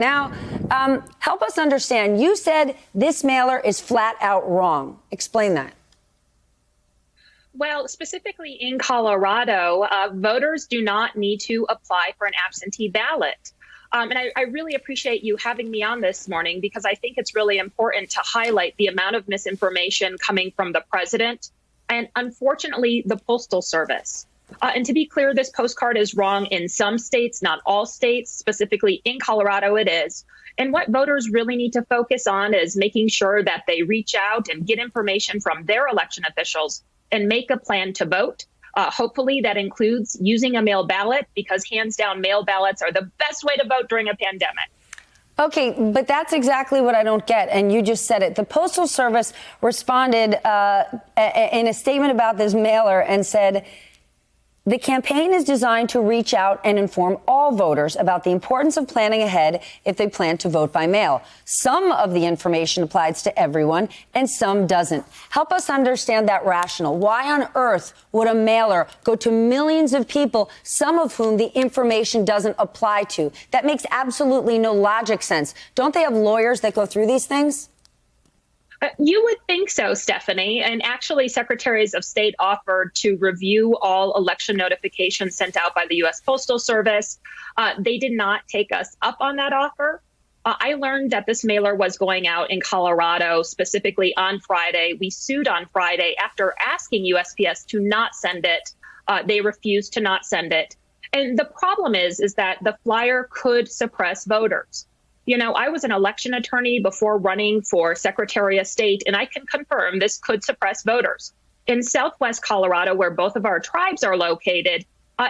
Now, help us understand. You said this mailer is flat out wrong. Explain that. Well, specifically in Colorado, voters do not need to apply for an absentee ballot. And I really appreciate you having me on this morning because I think it's really important to highlight the amount of misinformation coming from the president and, unfortunately, the Postal Service. And to be clear, this postcard is wrong in some states, not all states. Specifically in Colorado, it is. And what voters really need to focus on is making sure that they reach out and get information from their election officials and make a plan to vote. Hopefully that includes using a mail ballot because hands down, mail ballots are the best way to vote during a pandemic. Okay, but that's exactly what I don't get. And you just said it. The Postal Service responded in a statement about this mailer and said, the campaign is designed to reach out and inform all voters about the importance of planning ahead if they plan to vote by mail. Some of the information applies to everyone and some doesn't. Help us understand that rationale. Why on earth would a mailer go to millions of people, some of whom the information doesn't apply to? That makes absolutely no logic sense. Don't they have lawyers that go through these things? You would think so, Stephanie. And actually, secretaries of state offered to review all election notifications sent out by the U.S. Postal Service. They did not take us up on that offer. I learned that this mailer was going out in Colorado, specifically on Friday. We sued on Friday after asking USPS to not send it. They refused to not send it. And the problem is that the flyer could suppress voters. You know, I was an election attorney before running for Secretary of State, and I can confirm this could suppress voters. In Southwest Colorado, where both of our tribes are located,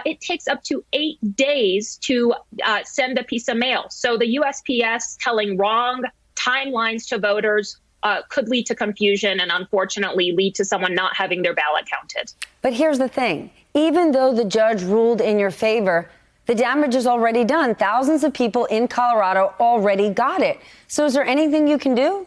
it takes up to 8 days to send a piece of mail. So the USPS telling wrong timelines to voters could lead to confusion and unfortunately lead to someone not having their ballot counted. But here's the thing. Even though the judge ruled in your favor, the damage is already done. Thousands of people in Colorado already got it. So is there anything you can do?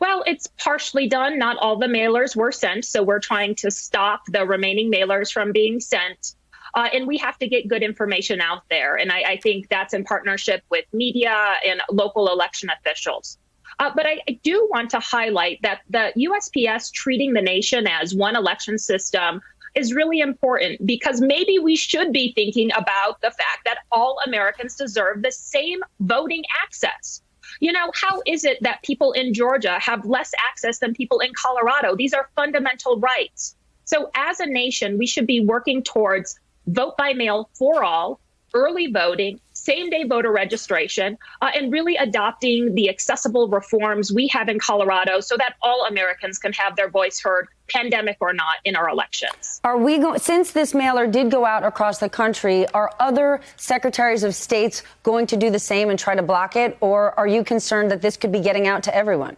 Well, it's partially done. Not all the mailers were sent. So we're trying to stop the remaining mailers from being sent. And we have to get good information out there. And I think that's in partnership with media and local election officials. But I do want to highlight that the USPS treating the nation as one election system is really important because maybe we should be thinking about the fact that all Americans deserve the same voting access. You know, how is it that people in Georgia have less access than people in Colorado? These are fundamental rights. So as a nation, we should be working towards vote by mail for all, early voting, same-day voter registration, and really adopting the accessible reforms we have in Colorado so that all Americans can have their voice heard, pandemic or not, in our elections. Are we since this mailer did go out across the country, are other secretaries of states going to do the same and try to block it? Or are you concerned that this could be getting out to everyone?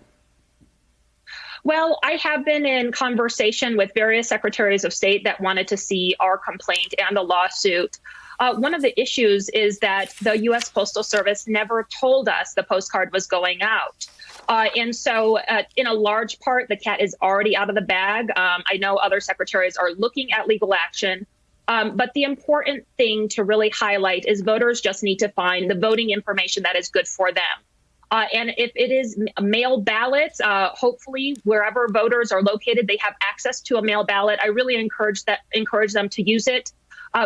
Well, I have been in conversation with various secretaries of state that wanted to see our complaint and the lawsuit. One of the issues is that the U.S. Postal Service never told us the postcard was going out. And so in a large part, the cat is already out of the bag. I know other secretaries are looking at legal action. But the important thing to really highlight is voters just need to find the voting information that is good for them. And if it is mail ballots, hopefully wherever voters are located, they have access to a mail ballot. I really encourage them to use it.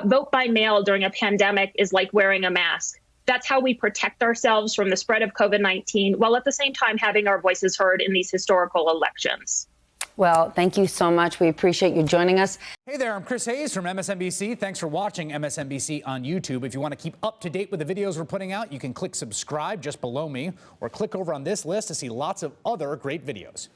Vote by mail during a pandemic is like wearing a mask. That's how we protect ourselves from the spread of COVID-19 while at the same time having our voices heard in these historical elections. Well, thank you so much. We appreciate you joining us. Hey there, I'm Chris Hayes from MSNBC. Thanks for watching MSNBC on YouTube. If you want to keep up to date with the videos we're putting out, you can click subscribe just below me or click over on this list to see lots of other great videos.